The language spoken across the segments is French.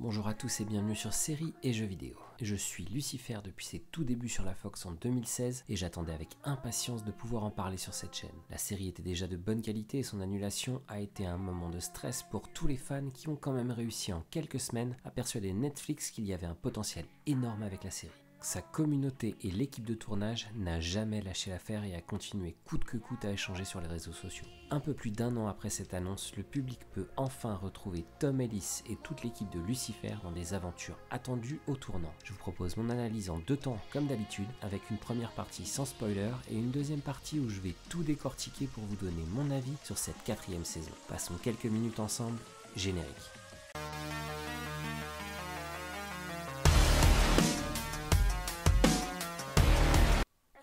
Bonjour à tous et bienvenue sur Séries et Jeux vidéo. Je suis Lucifer depuis ses tout débuts sur la Fox en 2016 et j'attendais avec impatience de pouvoir en parler sur cette chaîne. La série était déjà de bonne qualité et son annulation a été un moment de stress pour tous les fans qui ont quand même réussi en quelques semaines à persuader Netflix qu'il y avait un potentiel énorme avec la série. Sa communauté et l'équipe de tournage n'a jamais lâché l'affaire et a continué coûte que coûte à échanger sur les réseaux sociaux. Un peu plus d'un an après cette annonce, le public peut enfin retrouver Tom Ellis et toute l'équipe de Lucifer dans des aventures attendues au tournant. Je vous propose mon analyse en deux temps comme d'habitude, avec une première partie sans spoiler et une deuxième partie où je vais tout décortiquer pour vous donner mon avis sur cette quatrième saison. Passons quelques minutes ensemble, générique.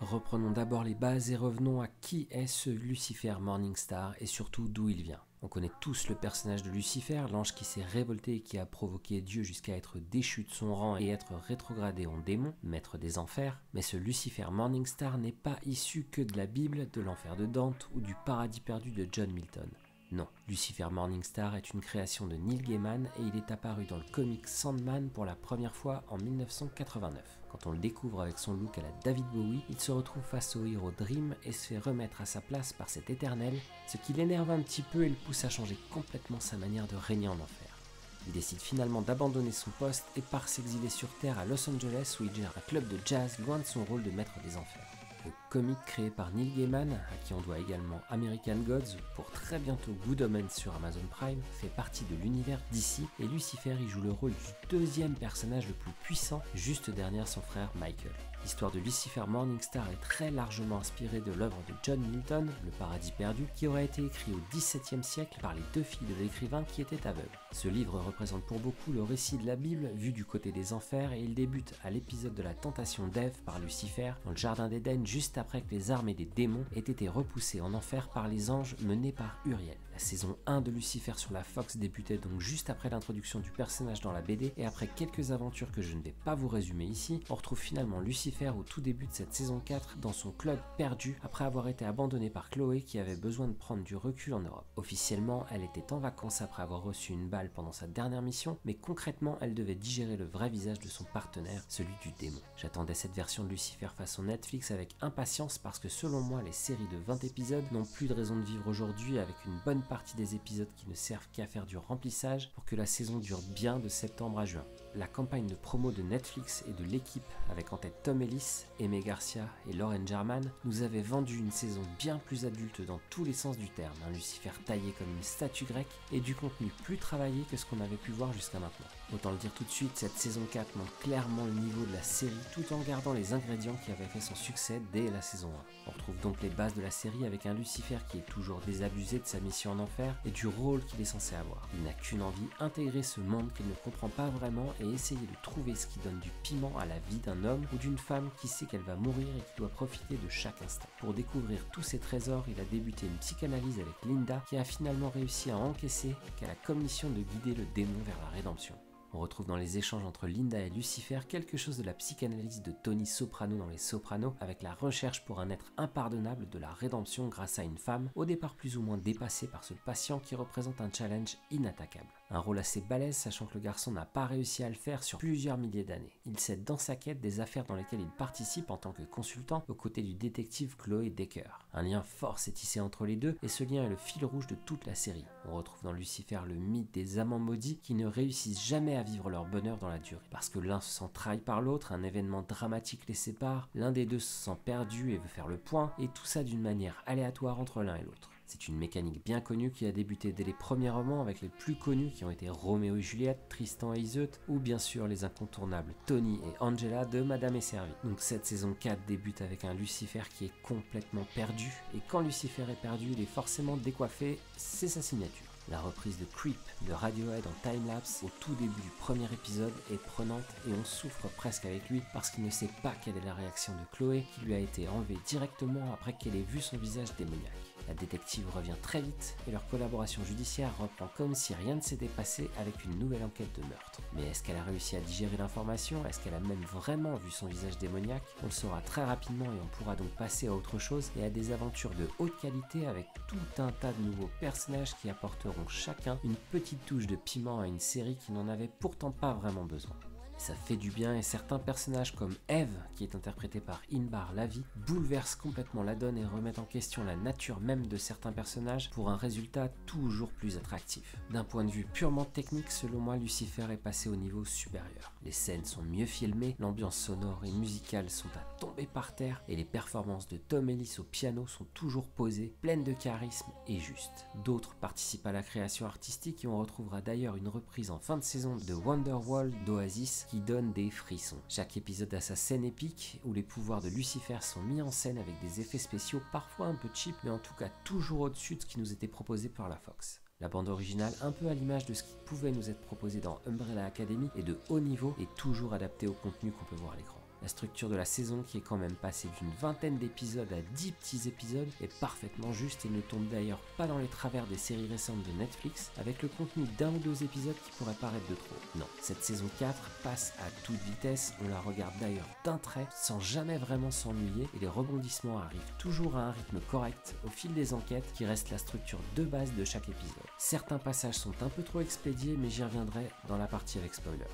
Reprenons d'abord les bases et revenons à qui est ce Lucifer Morningstar et surtout d'où il vient. On connaît tous le personnage de Lucifer, l'ange qui s'est révolté et qui a provoqué Dieu jusqu'à être déchu de son rang et être rétrogradé en démon, maître des enfers. Mais ce Lucifer Morningstar n'est pas issu que de la Bible, de l'enfer de Dante ou du paradis perdu de John Milton. Non, Lucifer Morningstar est une création de Neil Gaiman et il est apparu dans le comic Sandman pour la première fois en 1989. Quand on le découvre avec son look à la David Bowie, il se retrouve face au héros Dream et se fait remettre à sa place par cet éternel, ce qui l'énerve un petit peu et le pousse à changer complètement sa manière de régner en enfer. Il décide finalement d'abandonner son poste et part s'exiler sur Terre à Los Angeles où il gère un club de jazz loin de son rôle de maître des enfers. Le comic créé par Neil Gaiman, à qui on doit également American Gods, pour très bientôt Good Omens sur Amazon Prime, fait partie de l'univers d'ici et Lucifer y joue le rôle du deuxième personnage le plus puissant, juste derrière son frère Michael. L'histoire de Lucifer Morningstar est très largement inspirée de l'œuvre de John Milton, Le Paradis perdu, qui aurait été écrit au XVIIe siècle par les deux filles de l'écrivain qui étaient aveugles. Ce livre représente pour beaucoup le récit de la Bible vu du côté des enfers et il débute à l'épisode de la tentation d'Ève par Lucifer dans le jardin d'Éden juste après que les armées des démons aient été repoussées en enfer par les anges menés par Uriel. La saison 1 de Lucifer sur la Fox débutait donc juste après l'introduction du personnage dans la BD et après quelques aventures que je ne vais pas vous résumer ici, on retrouve finalement Lucifer au tout début de cette saison 4 dans son club perdu après avoir été abandonné par Chloé qui avait besoin de prendre du recul en Europe. Officiellement, elle était en vacances après avoir reçu une balle pendant sa dernière mission, mais concrètement, elle devait digérer le vrai visage de son partenaire, celui du démon. J'attendais cette version de Lucifer façon Netflix avec impatience parce que selon moi, les séries de 20 épisodes n'ont plus de raison de vivre aujourd'hui avec une bonne partie des épisodes qui ne servent qu'à faire du remplissage pour que la saison dure bien de septembre à juin. La campagne de promo de Netflix et de l'équipe, avec en tête Tom Ellis, Aimé Garcia et Lauren German, nous avait vendu une saison bien plus adulte dans tous les sens du terme, un Lucifer taillé comme une statue grecque et du contenu plus travaillé que ce qu'on avait pu voir jusqu'à maintenant. Autant le dire tout de suite, cette saison 4 montre clairement le niveau de la série tout en gardant les ingrédients qui avaient fait son succès dès la saison 1. On retrouve donc les bases de la série avec un Lucifer qui est toujours désabusé de sa mission en enfer et du rôle qu'il est censé avoir. Il n'a qu'une envie, intégrer ce monde qu'il ne comprend pas vraiment et essayer de trouver ce qui donne du piment à la vie d'un homme ou d'une femme qui sait qu'elle va mourir et qui doit profiter de chaque instant. Pour découvrir tous ces trésors, il a débuté une psychanalyse avec Linda qui a finalement réussi à encaisser qu'elle a comme mission de guider le démon vers la rédemption. On retrouve dans les échanges entre Linda et Lucifer quelque chose de la psychanalyse de Tony Soprano dans Les Sopranos, avec la recherche pour un être impardonnable de la rédemption grâce à une femme, au départ plus ou moins dépassée par ce patient qui représente un challenge inattaquable. Un rôle assez balèze, sachant que le garçon n'a pas réussi à le faire sur plusieurs milliers d'années. Il cède dans sa quête des affaires dans lesquelles il participe en tant que consultant aux côtés du détective Chloé Decker. Un lien fort s'est tissé entre les deux et ce lien est le fil rouge de toute la série. On retrouve dans Lucifer le mythe des amants maudits qui ne réussissent jamais à vivre leur bonheur dans la durée. Parce que l'un se sent trahi par l'autre, un événement dramatique les sépare, l'un des deux se sent perdu et veut faire le point, et tout ça d'une manière aléatoire entre l'un et l'autre. C'est une mécanique bien connue qui a débuté dès les premiers romans avec les plus connus qui ont été Roméo et Juliette, Tristan et Iseut, ou bien sûr les incontournables Tony et Angela de Madame est servie. Donc cette saison 4 débute avec un Lucifer qui est complètement perdu, et quand Lucifer est perdu, il est forcément décoiffé, c'est sa signature. La reprise de Creep de Radiohead en timelapse au tout début du premier épisode est prenante et on souffre presque avec lui parce qu'il ne sait pas quelle est la réaction de Chloé qui lui a été enlevée directement après qu'elle ait vu son visage démoniaque. La détective revient très vite et leur collaboration judiciaire reprend comme si rien ne s'était passé avec une nouvelle enquête de meurtre. Mais est-ce qu'elle a réussi à digérer l'information? Est-ce qu'elle a même vraiment vu son visage démoniaque? On le saura très rapidement et on pourra donc passer à autre chose et à des aventures de haute qualité avec tout un tas de nouveaux personnages qui apporteront chacun une petite touche de piment à une série qui n'en avait pourtant pas vraiment besoin. Ça fait du bien et certains personnages comme Eve, qui est interprétée par Inbar Lavi, bouleversent complètement la donne et remettent en question la nature même de certains personnages pour un résultat toujours plus attractif. D'un point de vue purement technique, selon moi, Lucifer est passé au niveau supérieur. Les scènes sont mieux filmées, l'ambiance sonore et musicale sont à tomber par terre et les performances de Tom Ellis au piano sont toujours posées, pleines de charisme et justes. D'autres participent à la création artistique et on retrouvera d'ailleurs une reprise en fin de saison de Wonderwall d'Oasis qui donne des frissons. Chaque épisode a sa scène épique où les pouvoirs de Lucifer sont mis en scène avec des effets spéciaux parfois un peu cheap mais en tout cas toujours au-dessus de ce qui nous était proposé par la Fox. La bande originale, un peu à l'image de ce qui pouvait nous être proposé dans Umbrella Academy, est de haut niveau et toujours adaptée au contenu qu'on peut voir à l'écran. La structure de la saison, qui est quand même passée d'une vingtaine d'épisodes à 10 petits épisodes, est parfaitement juste et ne tombe d'ailleurs pas dans les travers des séries récentes de Netflix, avec le contenu d'un ou deux épisodes qui pourrait paraître de trop. Non, cette saison 4 passe à toute vitesse, on la regarde d'ailleurs d'un trait, sans jamais vraiment s'ennuyer, et les rebondissements arrivent toujours à un rythme correct au fil des enquêtes, qui reste la structure de base de chaque épisode. Certains passages sont un peu trop expédiés, mais j'y reviendrai dans la partie avec spoiler.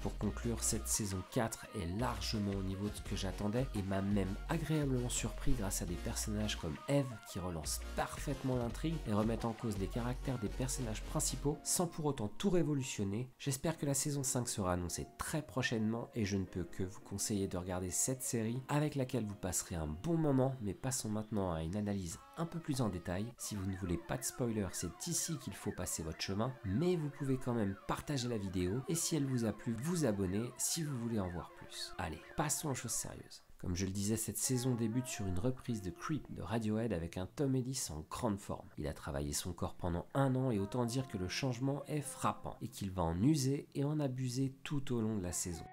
Pour conclure, cette saison 4 est largement au niveau de ce que j'attendais et m'a même agréablement surpris grâce à des personnages comme Eve qui relancent parfaitement l'intrigue et remettent en cause les caractères des personnages principaux sans pour autant tout révolutionner. J'espère que la saison 5 sera annoncée très prochainement et je ne peux que vous conseiller de regarder cette série avec laquelle vous passerez un bon moment, mais passons maintenant à une analyse un peu plus en détail. Si vous ne voulez pas de spoiler, c'est ici qu'il faut passer votre chemin, mais vous pouvez quand même partager la vidéo et si elle vous a plu, vous abonner si vous voulez en voir plus. Allez, passons aux choses sérieuses. Comme je le disais, cette saison débute sur une reprise de Creep de Radiohead avec un Tom Ellis en grande forme. Il a travaillé son corps pendant 1 an et autant dire que le changement est frappant et qu'il va en user et en abuser tout au long de la saison.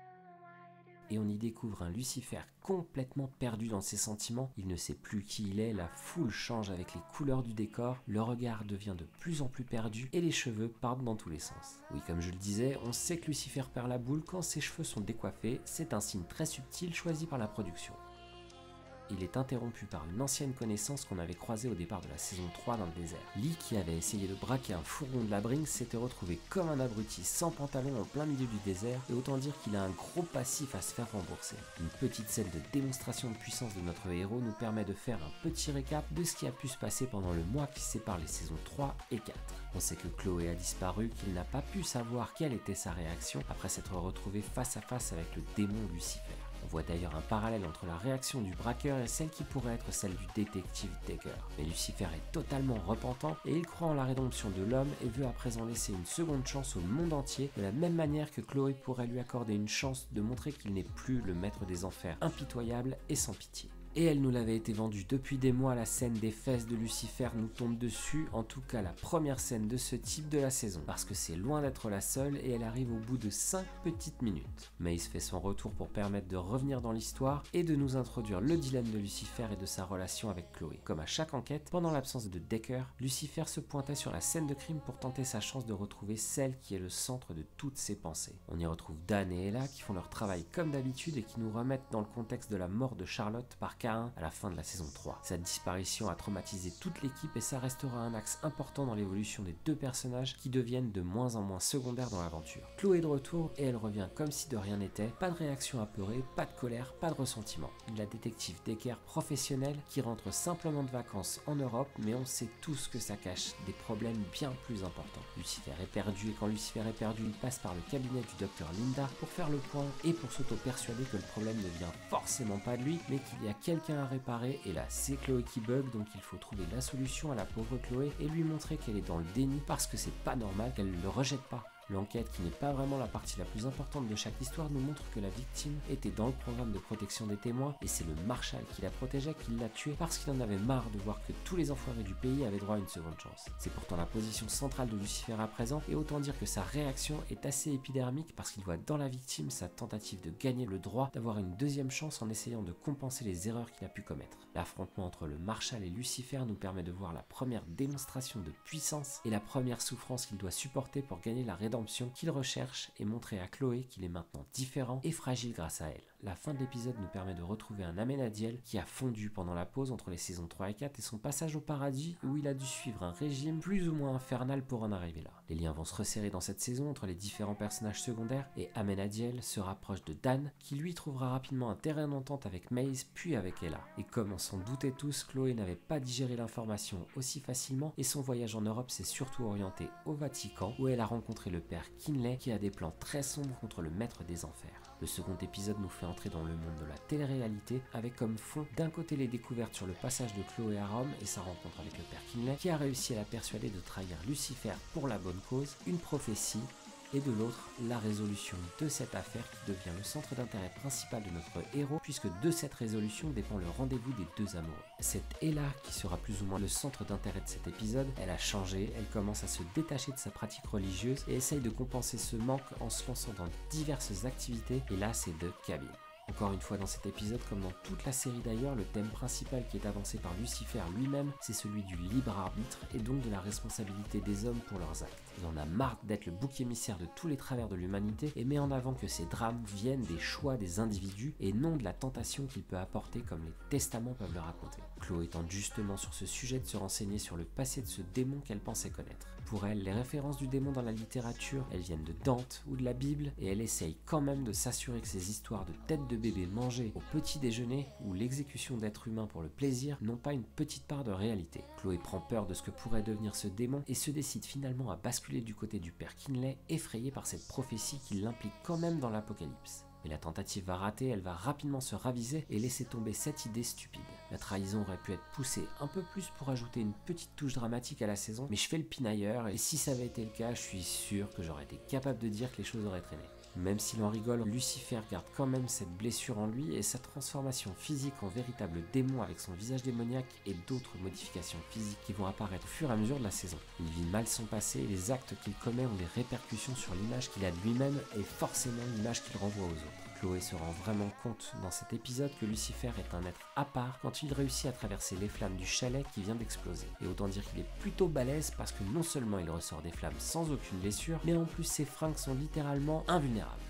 Et on y découvre un Lucifer complètement perdu dans ses sentiments, il ne sait plus qui il est, la foule change avec les couleurs du décor, le regard devient de plus en plus perdu et les cheveux partent dans tous les sens. Oui, comme je le disais, on sait que Lucifer perd la boule quand ses cheveux sont décoiffés, c'est un signe très subtil choisi par la production. Il est interrompu par une ancienne connaissance qu'on avait croisée au départ de la saison 3 dans le désert. Lee, qui avait essayé de braquer un fourgon de la Brinks, s'était retrouvé comme un abruti sans pantalon en plein milieu du désert, et autant dire qu'il a un gros passif à se faire rembourser. Une petite scène de démonstration de puissance de notre héros nous permet de faire un petit récap de ce qui a pu se passer pendant le mois qui sépare les saisons 3 et 4. On sait que Chloé a disparu, qu'il n'a pas pu savoir quelle était sa réaction après s'être retrouvé face à face avec le démon Lucifer. On voit d'ailleurs un parallèle entre la réaction du braqueur et celle qui pourrait être celle du détective Decker. Mais Lucifer est totalement repentant et il croit en la rédemption de l'homme et veut à présent laisser une seconde chance au monde entier, de la même manière que Chloé pourrait lui accorder une chance de montrer qu'il n'est plus le maître des enfers impitoyable et sans pitié. Et elle nous l'avait été vendue depuis des mois, la scène des fesses de Lucifer nous tombe dessus, en tout cas la première scène de ce type de la saison, parce que c'est loin d'être la seule et elle arrive au bout de 5 petites minutes. Mace fait son retour pour permettre de revenir dans l'histoire et de nous introduire le dilemme de Lucifer et de sa relation avec Chloé. Comme à chaque enquête, pendant l'absence de Decker, Lucifer se pointait sur la scène de crime pour tenter sa chance de retrouver celle qui est le centre de toutes ses pensées. On y retrouve Dan et Ella qui font leur travail comme d'habitude et qui nous remettent dans le contexte de la mort de Charlotte par Cain à la fin de la saison 3. Sa disparition a traumatisé toute l'équipe et ça restera un axe important dans l'évolution des deux personnages qui deviennent de moins en moins secondaires dans l'aventure. Chloé est de retour et elle revient comme si de rien n'était, pas de réaction apeurée, pas de colère, pas de ressentiment. La détective Decker professionnelle qui rentre simplement de vacances en Europe, mais on sait tous que ça cache des problèmes bien plus importants. Lucifer est perdu et quand Lucifer est perdu, il passe par le cabinet du docteur Linda pour faire le point et pour s'auto-persuader que le problème ne vient forcément pas de lui, mais qu'il y a quelqu'un à réparer et là c'est Chloé qui bug, donc il faut trouver la solution à la pauvre Chloé et lui montrer qu'elle est dans le déni parce que c'est pas normal qu'elle ne le rejette pas. L'enquête, qui n'est pas vraiment la partie la plus importante de chaque histoire, nous montre que la victime était dans le programme de protection des témoins et c'est le Marshal qui la protégeait qui l'a tué parce qu'il en avait marre de voir que tous les enfoirés du pays avaient droit à une seconde chance. C'est pourtant la position centrale de Lucifer à présent et autant dire que sa réaction est assez épidermique parce qu'il voit dans la victime sa tentative de gagner le droit d'avoir une deuxième chance en essayant de compenser les erreurs qu'il a pu commettre. L'affrontement entre le Marshal et Lucifer nous permet de voir la première démonstration de puissance et la première souffrance qu'il doit supporter pour gagner la rédemption qu'il recherche et montrer à Chloé qu'il est maintenant différent et fragile grâce à elle. La fin de l'épisode nous permet de retrouver un Amenadiel qui a fondu pendant la pause entre les saisons 3 et 4 et son passage au paradis où il a dû suivre un régime plus ou moins infernal pour en arriver là. Les liens vont se resserrer dans cette saison entre les différents personnages secondaires et Amenadiel se rapproche de Dan qui lui trouvera rapidement un terrain d'entente avec Maze puis avec Ella. Et comme on s'en doutait tous, Chloé n'avait pas digéré l'information aussi facilement et son voyage en Europe s'est surtout orienté au Vatican où elle a rencontré le père Kinley qui a des plans très sombres contre le maître des enfers. Le second épisode nous fait entrer dans le monde de la télé-réalité avec comme fond d'un côté les découvertes sur le passage de Chloé à Rome et sa rencontre avec le père Kinley qui a réussi à la persuader de trahir Lucifer pour la bonne cause, une prophétie, et de l'autre, la résolution de cette affaire qui devient le centre d'intérêt principal de notre héros puisque de cette résolution dépend le rendez-vous des deux amoureux. Cette Ella, qui sera plus ou moins le centre d'intérêt de cet épisode, elle a changé, elle commence à se détacher de sa pratique religieuse et essaye de compenser ce manque en se lançant dans diverses activités et là c'est de cabine. Encore une fois dans cet épisode, comme dans toute la série d'ailleurs, le thème principal qui est avancé par Lucifer lui-même, c'est celui du libre arbitre et donc de la responsabilité des hommes pour leurs actes. Il en a marre d'être le bouc émissaire de tous les travers de l'humanité et met en avant que ces drames viennent des choix des individus et non de la tentation qu'il peut apporter comme les testaments peuvent le raconter. Chloé tente justement sur ce sujet de se renseigner sur le passé de ce démon qu'elle pensait connaître. Pour elle, les références du démon dans la littérature, elles viennent de Dante ou de la Bible et elle essaye quand même de s'assurer que ces histoires de têtes de bébé mangées au petit déjeuner ou l'exécution d'êtres humains pour le plaisir n'ont pas une petite part de réalité. Chloé prend peur de ce que pourrait devenir ce démon et se décide finalement à basculer du côté du père Kinley, effrayée par cette prophétie qui l'implique quand même dans l'apocalypse. Mais la tentative va rater, elle va rapidement se raviser et laisser tomber cette idée stupide. La trahison aurait pu être poussée un peu plus pour ajouter une petite touche dramatique à la saison, mais je fais le pinailleur et si ça avait été le cas, je suis sûr que j'aurais été capable de dire que les choses auraient traîné. Même s'il en rigole, Lucifer garde quand même cette blessure en lui et sa transformation physique en véritable démon avec son visage démoniaque et d'autres modifications physiques qui vont apparaître au fur et à mesure de la saison. Il vit mal son passé et les actes qu'il commet ont des répercussions sur l'image qu'il a de lui-même et forcément l'image qu'il renvoie aux autres. Chloé se rend vraiment compte dans cet épisode que Lucifer est un être à part quand il réussit à traverser les flammes du chalet qui vient d'exploser. Et autant dire qu'il est plutôt balèze parce que non seulement il ressort des flammes sans aucune blessure, mais en plus ses fringues sont littéralement invulnérables.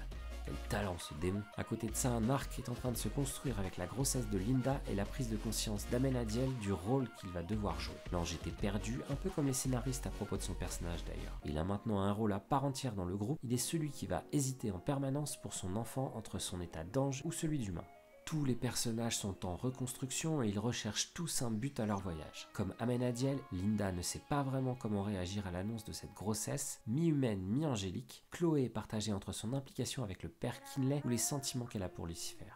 Quel talent ce démon! À côté de ça, un arc est en train de se construire avec la grossesse de Linda et la prise de conscience d'Amenadiel du rôle qu'il va devoir jouer. L'ange était perdu, un peu comme les scénaristes à propos de son personnage d'ailleurs. Il a maintenant un rôle à part entière dans le groupe, il est celui qui va hésiter en permanence pour son enfant entre son état d'ange ou celui d'humain. Tous les personnages sont en reconstruction et ils recherchent tous un but à leur voyage. Comme Amenadiel, Linda ne sait pas vraiment comment réagir à l'annonce de cette grossesse, mi-humaine, mi-angélique. Chloé est partagée entre son implication avec le père Kinley ou les sentiments qu'elle a pour Lucifer.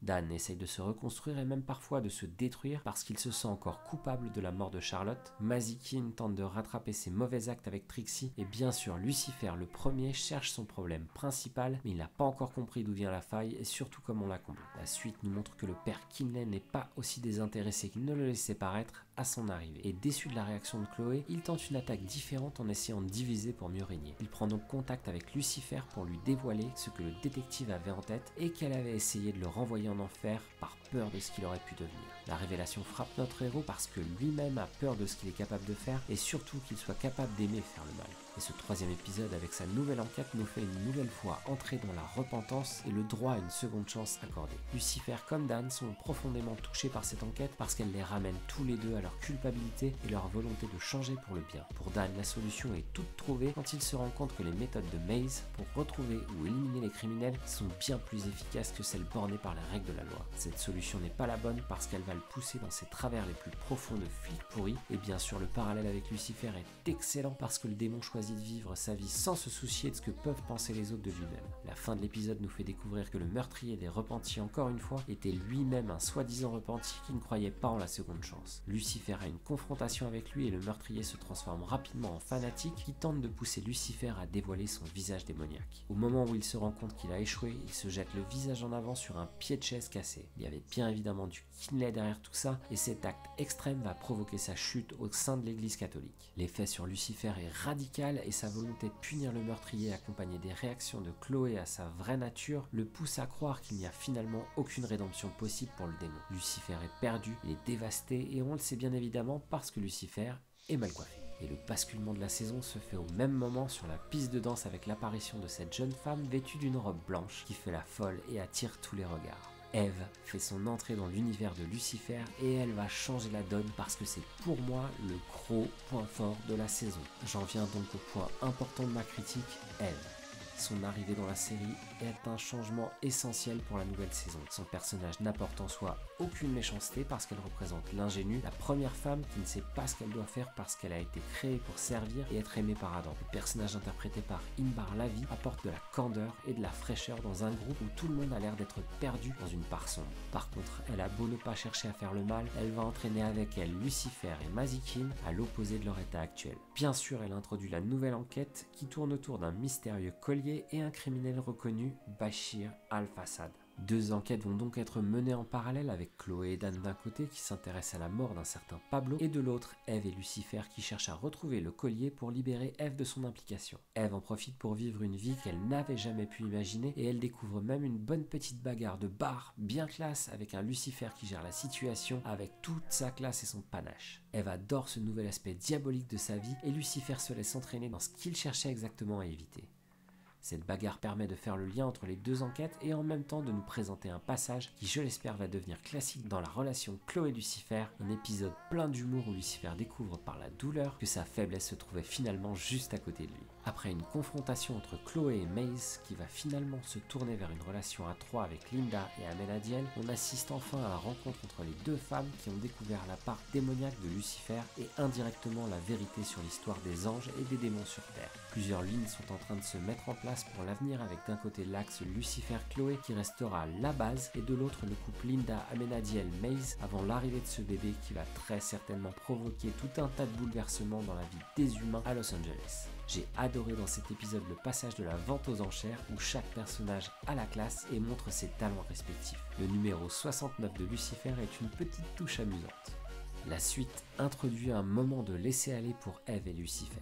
Dan essaye de se reconstruire et même parfois de se détruire parce qu'il se sent encore coupable de la mort de Charlotte. Mazikeen tente de rattraper ses mauvais actes avec Trixie et bien sûr Lucifer le premier cherche son problème principal mais il n'a pas encore compris d'où vient la faille et surtout comment la combler. La suite nous montre que le père Kinley n'est pas aussi désintéressé qu'il ne le laissait paraître à son arrivée. Et déçu de la réaction de Chloé, il tente une attaque différente en essayant de diviser pour mieux régner. Il prend donc contact avec Lucifer pour lui dévoiler ce que le détective avait en tête et qu'elle avait essayé de le renvoyer en enfer par peur de ce qu'il aurait pu devenir. La révélation frappe notre héros parce que lui-même a peur de ce qu'il est capable de faire et surtout qu'il soit capable d'aimer faire le mal. Et ce troisième épisode avec sa nouvelle enquête nous fait une nouvelle fois entrer dans la repentance et le droit à une seconde chance accordée. Lucifer comme Dan sont profondément touchés par cette enquête parce qu'elle les ramène tous les deux à leur culpabilité et leur volonté de changer pour le bien. Pour Dan, la solution est toute trouvée quand il se rend compte que les méthodes de Maze pour retrouver ou éliminer les criminels sont bien plus efficaces que celles bornées par les règles de la loi. Cette solution n'est pas la bonne parce qu'elle va le pousser dans ses travers les plus profonds de flics pourris et bien sûr le parallèle avec Lucifer est excellent parce que le démon choisit choisit de vivre sa vie sans se soucier de ce que peuvent penser les autres de lui-même. La fin de l'épisode nous fait découvrir que le meurtrier des repentis, encore une fois, était lui-même un soi-disant repenti qui ne croyait pas en la seconde chance. Lucifer a une confrontation avec lui et le meurtrier se transforme rapidement en fanatique qui tente de pousser Lucifer à dévoiler son visage démoniaque. Au moment où il se rend compte qu'il a échoué, il se jette le visage en avant sur un pied de chaise cassé. Il y avait bien évidemment du Kinley derrière tout ça et cet acte extrême va provoquer sa chute au sein de l'église catholique. L'effet sur Lucifer est radical et sa volonté de punir le meurtrier accompagnée des réactions de Chloé à sa vraie nature le pousse à croire qu'il n'y a finalement aucune rédemption possible pour le démon. Lucifer est perdu, il est dévasté et on le sait bien évidemment parce que Lucifer est mal coiffé. Et le basculement de la saison se fait au même moment sur la piste de danse avec l'apparition de cette jeune femme vêtue d'une robe blanche qui fait la folle et attire tous les regards. Eve fait son entrée dans l'univers de Lucifer et elle va changer la donne parce que c'est pour moi le gros point fort de la saison. J'en viens donc au point important de ma critique, Eve. Son arrivée dans la série est un changement essentiel pour la nouvelle saison. Son personnage n'apporte en soi aucune méchanceté parce qu'elle représente l'ingénue, la première femme qui ne sait pas ce qu'elle doit faire parce qu'elle a été créée pour servir et être aimée par Adam. Le personnage interprété par Inbar Lavi apporte de la candeur et de la fraîcheur dans un groupe où tout le monde a l'air d'être perdu dans une part sombre. Par contre, elle a beau ne pas chercher à faire le mal, elle va entraîner avec elle Lucifer et Mazikin à l'opposé de leur état actuel. Bien sûr, elle introduit la nouvelle enquête qui tourne autour d'un mystérieux collier et un criminel reconnu, Bashir Al-Fassad. Deux enquêtes vont donc être menées en parallèle avec Chloé et Dan d'un côté qui s'intéressent à la mort d'un certain Pablo et de l'autre Eve et Lucifer qui cherchent à retrouver le collier pour libérer Eve de son implication. Eve en profite pour vivre une vie qu'elle n'avait jamais pu imaginer et elle découvre même une bonne petite bagarre de bar bien classe avec un Lucifer qui gère la situation avec toute sa classe et son panache. Eve adore ce nouvel aspect diabolique de sa vie et Lucifer se laisse entraîner dans ce qu'il cherchait exactement à éviter. Cette bagarre permet de faire le lien entre les deux enquêtes et en même temps de nous présenter un passage qui, je l'espère, va devenir classique dans la relation Chloé-Lucifer, un épisode plein d'humour où Lucifer découvre par la douleur que sa faiblesse se trouvait finalement juste à côté de lui. Après une confrontation entre Chloé et Maze qui va finalement se tourner vers une relation à trois avec Linda et Amenadiel, on assiste enfin à la rencontre entre les deux femmes qui ont découvert la part démoniaque de Lucifer et indirectement la vérité sur l'histoire des anges et des démons sur Terre. Plusieurs lignes sont en train de se mettre en place pour l'avenir avec d'un côté l'axe Lucifer-Chloé qui restera la base et de l'autre le couple Linda-Amenadiel-Maze avant l'arrivée de ce bébé qui va très certainement provoquer tout un tas de bouleversements dans la vie des humains à Los Angeles. J'ai adoré dans cet épisode le passage de la vente aux enchères où chaque personnage a la classe et montre ses talents respectifs. Le numéro 69 de Lucifer est une petite touche amusante. La suite introduit un moment de laisser-aller pour Eve et Lucifer.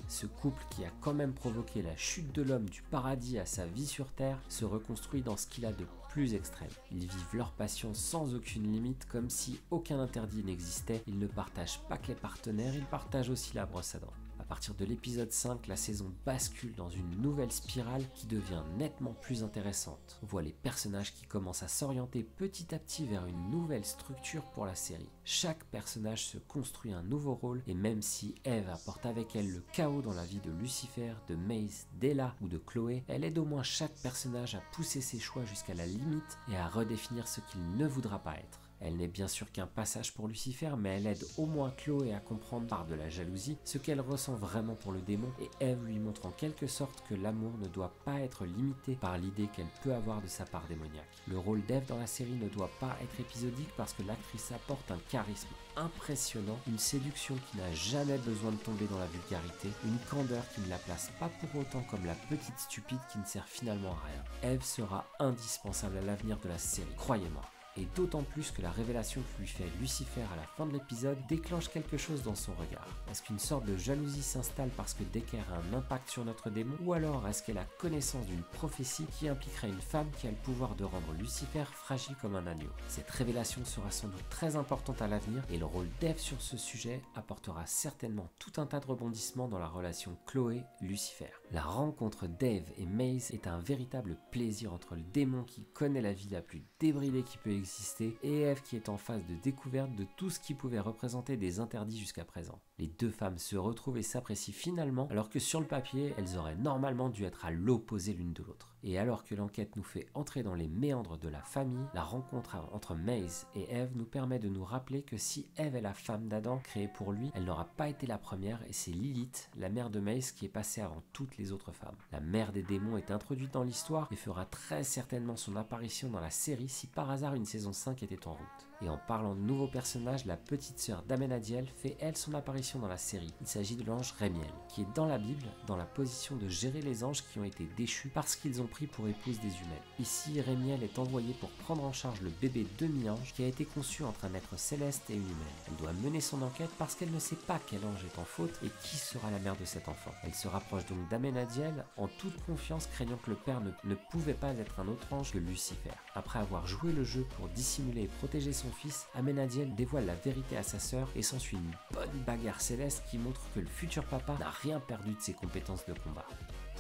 Ce couple qui a quand même provoqué la chute de l'homme du paradis à sa vie sur Terre se reconstruit dans ce qu'il a de plus extrême. Ils vivent leur passion sans aucune limite, comme si aucun interdit n'existait. Ils ne partagent pas que les partenaires, ils partagent aussi la brosse à dents. À partir de l'épisode 5, la saison bascule dans une nouvelle spirale qui devient nettement plus intéressante. On voit les personnages qui commencent à s'orienter petit à petit vers une nouvelle structure pour la série. Chaque personnage se construit un nouveau rôle et même si Eve apporte avec elle le chaos dans la vie de Lucifer, de Maze, d'Ella ou de Chloé, elle aide au moins chaque personnage à pousser ses choix jusqu'à la limite et à redéfinir ce qu'il ne voudra pas être. Elle n'est bien sûr qu'un passage pour Lucifer, mais elle aide au moins Chloé à comprendre par de la jalousie ce qu'elle ressent vraiment pour le démon et Eve lui montre en quelque sorte que l'amour ne doit pas être limité par l'idée qu'elle peut avoir de sa part démoniaque. Le rôle d'Eve dans la série ne doit pas être épisodique parce que l'actrice apporte un charisme impressionnant, une séduction qui n'a jamais besoin de tomber dans la vulgarité, une candeur qui ne la place pas pour autant comme la petite stupide qui ne sert finalement à rien. Eve sera indispensable à l'avenir de la série, croyez-moi. Et d'autant plus que la révélation que lui fait Lucifer à la fin de l'épisode déclenche quelque chose dans son regard. Est-ce qu'une sorte de jalousie s'installe parce que Decker a un impact sur notre démon, ou alors est-ce qu'elle a connaissance d'une prophétie qui impliquerait une femme qui a le pouvoir de rendre Lucifer fragile comme un agneau? Cette révélation sera sans doute très importante à l'avenir et le rôle d'Eve sur ce sujet apportera certainement tout un tas de rebondissements dans la relation Chloé-Lucifer. La rencontre d'Eve et Maze est un véritable plaisir entre le démon qui connaît la vie la plus débridée qui peut exister et Eve qui est en phase de découverte de tout ce qui pouvait représenter des interdits jusqu'à présent. Les deux femmes se retrouvent et s'apprécient finalement alors que sur le papier, elles auraient normalement dû être à l'opposé l'une de l'autre. Et alors que l'enquête nous fait entrer dans les méandres de la famille, la rencontre entre Maze et Eve nous permet de nous rappeler que si Eve est la femme d'Adam créée pour lui, elle n'aura pas été la première et c'est Lilith, la mère de Maze, qui est passée avant toutes les autres femmes. La mère des démons est introduite dans l'histoire et fera très certainement son apparition dans la série si par hasard une saison 5 était en route. Et en parlant de nouveaux personnages, la petite sœur d'Amenadiel fait elle son apparition dans la série. Il s'agit de l'ange Rémiel, qui est dans la Bible dans la position de gérer les anges qui ont été déchus parce qu'ils ont pris pour épouse des humaines. Ici, Rémiel est envoyée pour prendre en charge le bébé demi-ange qui a été conçu entre un être céleste et une humaine. Elle doit mener son enquête parce qu'elle ne sait pas quel ange est en faute et qui sera la mère de cet enfant. Elle se rapproche donc d'Amenadiel en toute confiance, craignant que le père ne pouvait pas être un autre ange que Lucifer. Après avoir joué le jeu pour dissimuler et protéger son fils, Amenadiel dévoile la vérité à sa sœur et s'ensuit une bonne bagarre céleste qui montre que le futur papa n'a rien perdu de ses compétences de combat.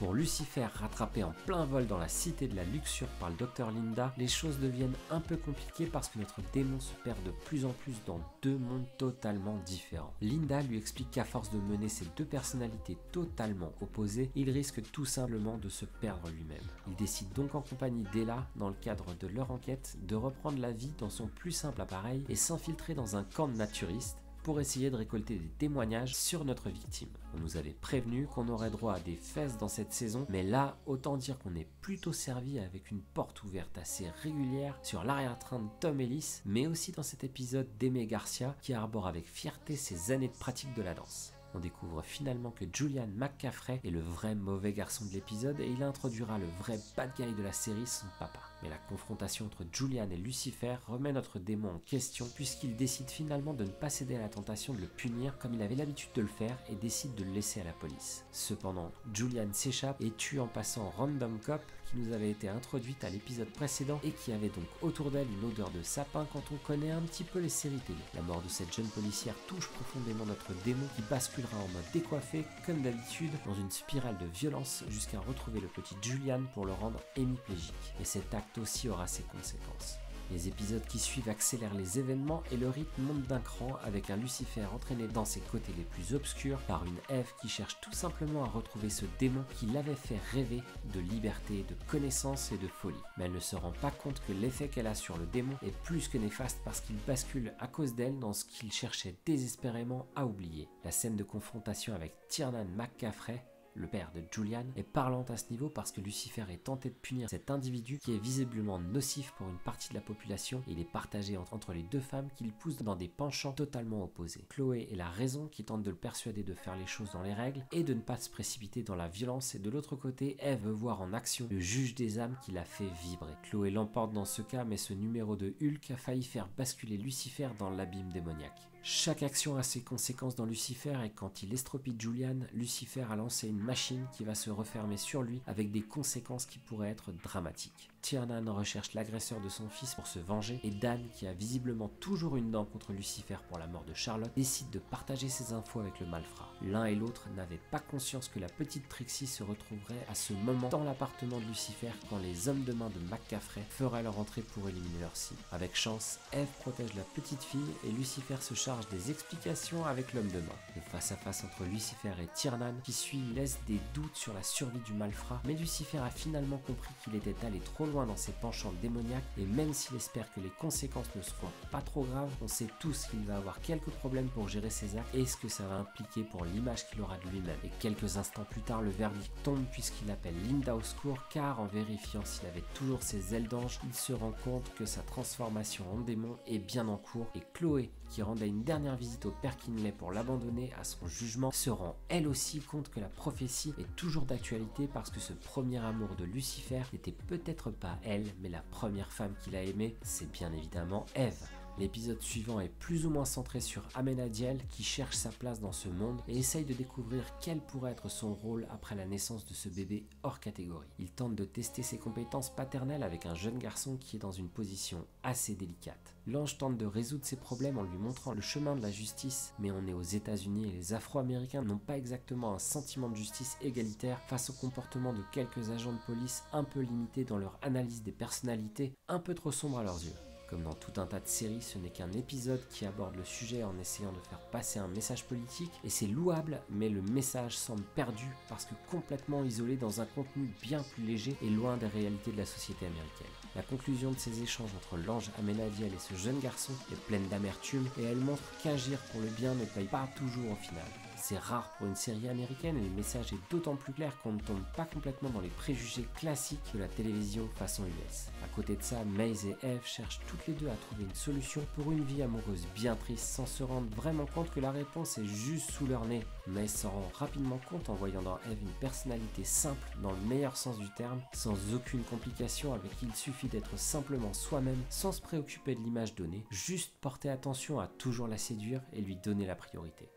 Pour Lucifer, rattrapé en plein vol dans la cité de la luxure par le docteur Linda, les choses deviennent un peu compliquées parce que notre démon se perd de plus en plus dans deux mondes totalement différents. Linda lui explique qu'à force de mener ces deux personnalités totalement opposées, il risque tout simplement de se perdre lui-même. Il décide donc en compagnie d'Ella, dans le cadre de leur enquête, de reprendre la vie dans son plus simple appareil et s'infiltrer dans un camp de naturistes pour essayer de récolter des témoignages sur notre victime. On nous avait prévenu qu'on aurait droit à des fesses dans cette saison, mais là, autant dire qu'on est plutôt servi avec une porte ouverte assez régulière sur l'arrière-train de Tom Ellis, mais aussi dans cet épisode d'Aimé Garcia qui arbore avec fierté ses années de pratique de la danse. On découvre finalement que Julian McCaffrey est le vrai mauvais garçon de l'épisode et il introduira le vrai bad guy de la série, son papa. Mais la confrontation entre Julian et Lucifer remet notre démon en question puisqu'il décide finalement de ne pas céder à la tentation de le punir comme il avait l'habitude de le faire et décide de le laisser à la police. Cependant, Julian s'échappe et tue en passant Random Cop qui nous avait été introduite à l'épisode précédent et qui avait donc autour d'elle une odeur de sapin quand on connaît un petit peu les séries télé. La mort de cette jeune policière touche profondément notre démon qui basculera en mode décoiffé comme d'habitude dans une spirale de violence jusqu'à retrouver le petit Julian pour le rendre hémiplégique. Et cet acte aussi aura ses conséquences. Les épisodes qui suivent accélèrent les événements et le rythme monte d'un cran avec un Lucifer entraîné dans ses côtés les plus obscurs par une Ève qui cherche tout simplement à retrouver ce démon qui l'avait fait rêver de liberté, de connaissance et de folie. Mais elle ne se rend pas compte que l'effet qu'elle a sur le démon est plus que néfaste parce qu'il bascule à cause d'elle dans ce qu'il cherchait désespérément à oublier. La scène de confrontation avec Tiernan McCaffrey, le père de Julian, est parlante à ce niveau parce que Lucifer est tenté de punir cet individu qui est visiblement nocif pour une partie de la population et il est partagé entre les deux femmes qui le poussent dans des penchants totalement opposés. Chloé est la raison qui tente de le persuader de faire les choses dans les règles et de ne pas se précipiter dans la violence et de l'autre côté, Eve veut voir en action le juge des âmes qui l'a fait vibrer. Chloé l'emporte dans ce cas mais ce numéro de Hulk a failli faire basculer Lucifer dans l'abîme démoniaque. Chaque action a ses conséquences dans Lucifer et quand il estropie Julian, Lucifer a lancé une machine qui va se refermer sur lui avec des conséquences qui pourraient être dramatiques. Tiernan recherche l'agresseur de son fils pour se venger et Dan, qui a visiblement toujours une dent contre Lucifer pour la mort de Charlotte, décide de partager ses infos avec le malfrat. L'un et l'autre n'avaient pas conscience que la petite Trixie se retrouverait à ce moment dans l'appartement de Lucifer quand les hommes de main de McCaffrey feraient leur entrée pour éliminer leur cible. Avec chance, Eve protège la petite fille et Lucifer se charge des explications avec l'homme de main. Le face-à-face entre Lucifer et Tiernan qui suit laisse des doutes sur la survie du malfrat, mais Lucifer a finalement compris qu'il était allé trop loin dans ses penchants démoniaques et même s'il espère que les conséquences ne seront pas trop graves, on sait tous qu'il va avoir quelques problèmes pour gérer ses actes et ce que ça va impliquer pour l'image qu'il aura de lui-même. Et quelques instants plus tard, le verdict tombe puisqu'il appelle Linda au secours car en vérifiant s'il avait toujours ses ailes d'ange, il se rend compte que sa transformation en démon est bien en cours et Chloé, qui rendait une dernière visite au père Kinley pour l'abandonner à son jugement, se rend elle aussi compte que la prophétie est toujours d'actualité parce que ce premier amour de Lucifer n'était peut-être pas elle, mais la première femme qu'il a aimée, c'est bien évidemment Ève. L'épisode suivant est plus ou moins centré sur Amenadiel qui cherche sa place dans ce monde et essaye de découvrir quel pourrait être son rôle après la naissance de ce bébé hors catégorie. Il tente de tester ses compétences paternelles avec un jeune garçon qui est dans une position assez délicate. L'ange tente de résoudre ses problèmes en lui montrant le chemin de la justice, mais on est aux États-Unis et les Afro-Américains n'ont pas exactement un sentiment de justice égalitaire face au comportement de quelques agents de police un peu limités dans leur analyse des personnalités, un peu trop sombres à leurs yeux. Comme dans tout un tas de séries, ce n'est qu'un épisode qui aborde le sujet en essayant de faire passer un message politique, et c'est louable, mais le message semble perdu parce que complètement isolé dans un contenu bien plus léger et loin des réalités de la société américaine. La conclusion de ces échanges entre l'ange Amenadiel et ce jeune garçon est pleine d'amertume et elle montre qu'agir pour le bien ne paye pas toujours au final. C'est rare pour une série américaine et le message est d'autant plus clair qu'on ne tombe pas complètement dans les préjugés classiques de la télévision façon US. À côté de ça, Maze et Eve cherchent toutes les deux à trouver une solution pour une vie amoureuse bien triste sans se rendre vraiment compte que la réponse est juste sous leur nez. Maze s'en rend rapidement compte en voyant dans Eve une personnalité simple dans le meilleur sens du terme, sans aucune complication, avec qui il suffit d'être simplement soi-même sans se préoccuper de l'image donnée, juste porter attention à toujours la séduire et lui donner la priorité.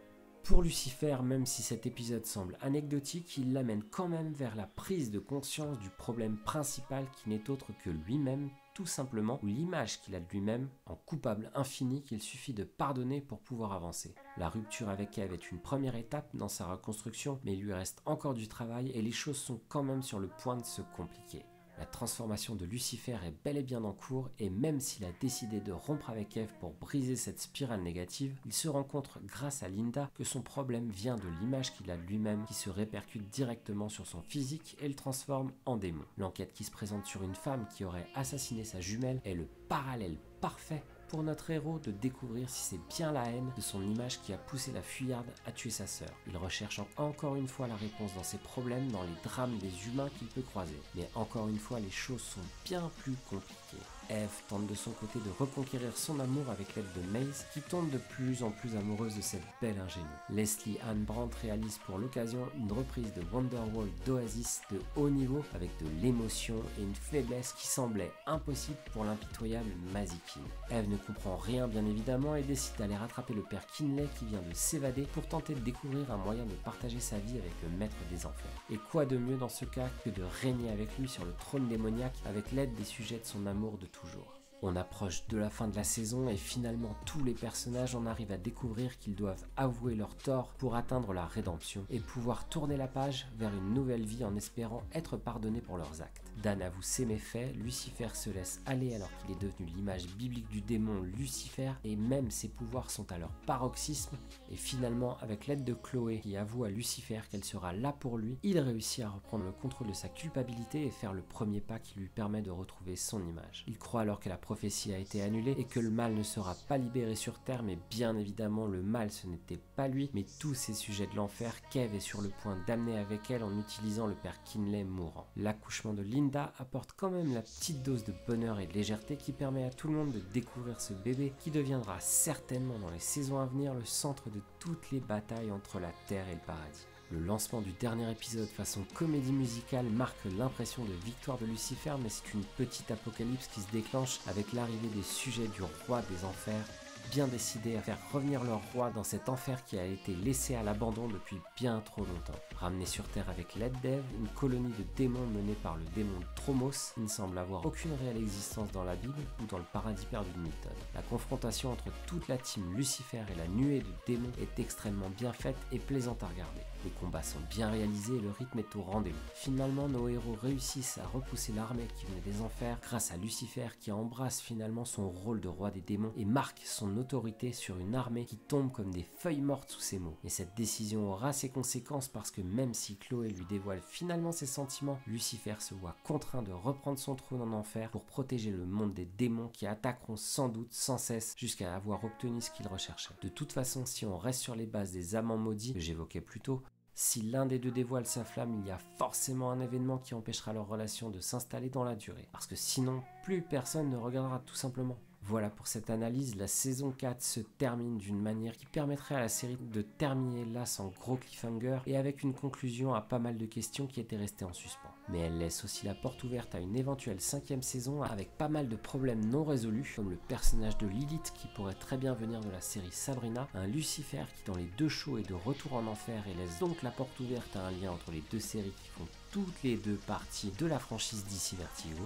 Pour Lucifer, même si cet épisode semble anecdotique, il l'amène quand même vers la prise de conscience du problème principal qui n'est autre que lui-même, tout simplement, ou l'image qu'il a de lui-même en coupable infini qu'il suffit de pardonner pour pouvoir avancer. La rupture avec Eve est une première étape dans sa reconstruction, mais il lui reste encore du travail et les choses sont quand même sur le point de se compliquer. La transformation de Lucifer est bel et bien en cours et même s'il a décidé de rompre avec Eve pour briser cette spirale négative, il se rend compte grâce à Linda que son problème vient de l'image qu'il a de lui-même qui se répercute directement sur son physique et le transforme en démon. L'enquête qui se présente sur une femme qui aurait assassiné sa jumelle est le parallèle parfait pour notre héros de découvrir si c'est bien la haine de son image qui a poussé la fuyarde à tuer sa sœur. Il recherche encore une fois la réponse dans ses problèmes, dans les drames des humains qu'il peut croiser. Mais encore une fois, les choses sont bien plus compliquées. Eve tente de son côté de reconquérir son amour avec l'aide de Maze, qui tombe de plus en plus amoureuse de cette belle ingénue. Leslie Ann Brandt réalise pour l'occasion une reprise de Wonderwall d'Oasis de haut niveau, avec de l'émotion et une faiblesse qui semblait impossible pour l'impitoyable Mazikeen. Eve ne comprend rien bien évidemment et décide d'aller rattraper le père Kinley qui vient de s'évader pour tenter de découvrir un moyen de partager sa vie avec le maître des enfers. Et quoi de mieux dans ce cas que de régner avec lui sur le trône démoniaque avec l'aide des sujets de son amour de toujours. On approche de la fin de la saison et finalement tous les personnages en arrivent à découvrir qu'ils doivent avouer leur tort pour atteindre la rédemption et pouvoir tourner la page vers une nouvelle vie en espérant être pardonnés pour leurs actes. Dan avoue ses méfaits, Lucifer se laisse aller alors qu'il est devenu l'image biblique du démon Lucifer et même ses pouvoirs sont à leur paroxysme et finalement avec l'aide de Chloé qui avoue à Lucifer qu'elle sera là pour lui, il réussit à reprendre le contrôle de sa culpabilité et faire le premier pas qui lui permet de retrouver son image. Il croit alors que la prophétie a été annulée et que le mal ne sera pas libéré sur terre, mais bien évidemment le mal ce n'était pas lui mais tous ces sujets de l'enfer qu'Eve est sur le point d'amener avec elle en utilisant le père Kinley mourant. L'accouchement de Linda apporte quand même la petite dose de bonheur et de légèreté qui permet à tout le monde de découvrir ce bébé qui deviendra certainement dans les saisons à venir le centre de toutes les batailles entre la terre et le paradis. Le lancement du dernier épisode façon comédie musicale marque l'impression de victoire de Lucifer, mais c'est une petite apocalypse qui se déclenche avec l'arrivée des sujets du roi des enfers, bien décidés à faire revenir leur roi dans cet enfer qui a été laissé à l'abandon depuis bien trop longtemps. Ramené sur Terre avec l'aide d'Eve, une colonie de démons menée par le démon Tromos qui ne semble avoir aucune réelle existence dans la Bible ou dans le paradis perdu de Milton. La confrontation entre toute la team Lucifer et la nuée de démons est extrêmement bien faite et plaisante à regarder. Les combats sont bien réalisés et le rythme est au rendez-vous. Finalement, nos héros réussissent à repousser l'armée qui venait des enfers grâce à Lucifer qui embrasse finalement son rôle de roi des démons et marque son autorité sur une armée qui tombe comme des feuilles mortes sous ses mots. Et cette décision aura ses conséquences parce que même si Chloé lui dévoile finalement ses sentiments, Lucifer se voit contraint de reprendre son trône en enfer pour protéger le monde des démons qui attaqueront sans doute sans cesse jusqu'à avoir obtenu ce qu'ils recherchaient. De toute façon, si on reste sur les bases des amants maudits que j'évoquais plus tôt, si l'un des deux dévoile sa flamme, il y a forcément un événement qui empêchera leur relation de s'installer dans la durée. Parce que sinon, plus personne ne regardera tout simplement. Voilà pour cette analyse, la saison 4 se termine d'une manière qui permettrait à la série de terminer là sans gros cliffhanger et avec une conclusion à pas mal de questions qui étaient restées en suspens. Mais elle laisse aussi la porte ouverte à une éventuelle 5e saison avec pas mal de problèmes non résolus, comme le personnage de Lilith qui pourrait très bien venir de la série Sabrina, un Lucifer qui dans les deux shows est de retour en enfer et laisse donc la porte ouverte à un lien entre les deux séries qui font toutes les deux partie de la franchise DC Vertigo.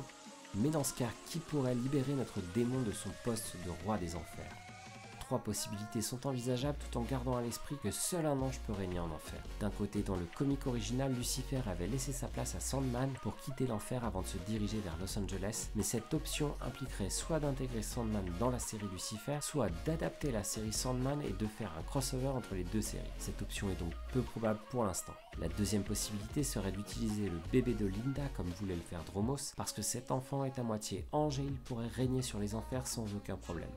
Mais dans ce cas, qui pourrait libérer notre démon de son poste de roi des enfers? 3 possibilités sont envisageables tout en gardant à l'esprit que seul un ange peut régner en enfer. D'un côté, dans le comic original, Lucifer avait laissé sa place à Sandman pour quitter l'enfer avant de se diriger vers Los Angeles, mais cette option impliquerait soit d'intégrer Sandman dans la série Lucifer, soit d'adapter la série Sandman et de faire un crossover entre les deux séries. Cette option est donc peu probable pour l'instant. La deuxième possibilité serait d'utiliser le bébé de Linda comme voulait le faire Dromos, parce que cet enfant est à moitié ange et il pourrait régner sur les enfers sans aucun problème.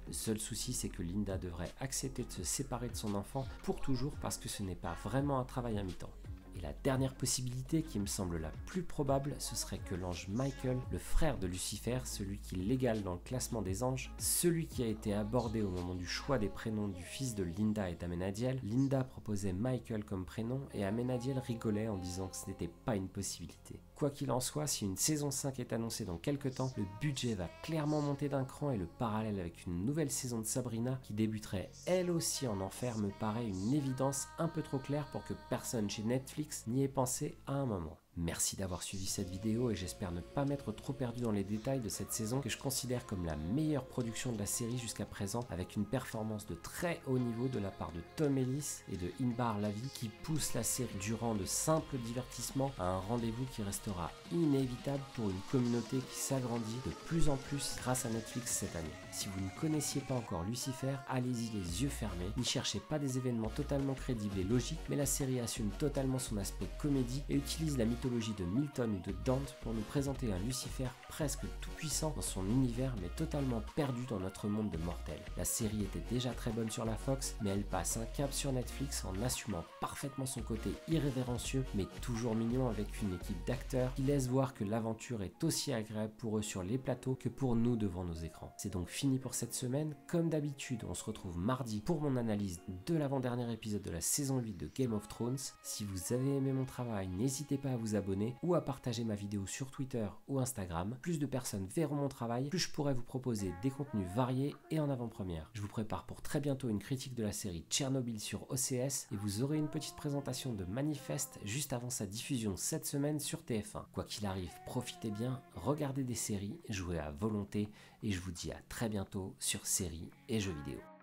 Le seul souci, c'est que Linda devrait accepter de se séparer de son enfant pour toujours parce que ce n'est pas vraiment un travail à mi-temps. Et la dernière possibilité, qui me semble la plus probable, ce serait que l'ange Michael, le frère de Lucifer, celui qui l'égale dans le classement des anges, celui qui a été abordé au moment du choix des prénoms du fils de Linda et d'Amenadiel, Linda proposait Michael comme prénom et Amenadiel rigolait en disant que ce n'était pas une possibilité. Quoi qu'il en soit, si une saison 5 est annoncée dans quelques temps, le budget va clairement monter d'un cran et le parallèle avec une nouvelle saison de Sabrina qui débuterait elle aussi en enfer me paraît une évidence un peu trop claire pour que personne chez Netflix n'y ait pensé à un moment. Merci d'avoir suivi cette vidéo et j'espère ne pas m'être trop perdu dans les détails de cette saison que je considère comme la meilleure production de la série jusqu'à présent, avec une performance de très haut niveau de la part de Tom Ellis et de Inbar Lavie qui pousse la série du rang de simple divertissement à un rendez-vous qui restera inévitable pour une communauté qui s'agrandit de plus en plus grâce à Netflix cette année. Si vous ne connaissiez pas encore Lucifer, allez-y les yeux fermés, n'y cherchez pas des événements totalement crédibles et logiques, mais la série assume totalement son aspect comédie et utilise la mythologie de Milton ou de Dante pour nous présenter un Lucifer presque tout puissant dans son univers mais totalement perdu dans notre monde de mortels. La série était déjà très bonne sur la Fox, mais elle passe un cap sur Netflix en assumant parfaitement son côté irrévérencieux mais toujours mignon avec une équipe d'acteurs qui laisse voir que l'aventure est aussi agréable pour eux sur les plateaux que pour nous devant nos écrans. C'est donc fini pour cette semaine. Comme d'habitude, on se retrouve mardi pour mon analyse de l'avant-dernier épisode de la saison 8 de Game of Thrones. Si vous avez aimé mon travail, n'hésitez pas à vous abonner ou à partager ma vidéo sur Twitter ou Instagram. Plus de personnes verront mon travail, plus je pourrai vous proposer des contenus variés et en avant-première. Je vous prépare pour très bientôt une critique de la série Tchernobyl sur OCS et vous aurez une petite présentation de Manifest juste avant sa diffusion cette semaine sur TF1. Quoi qu'il arrive, profitez bien, regardez des séries, jouez à volonté et je vous dis à très bientôt sur Séries et Jeux vidéo.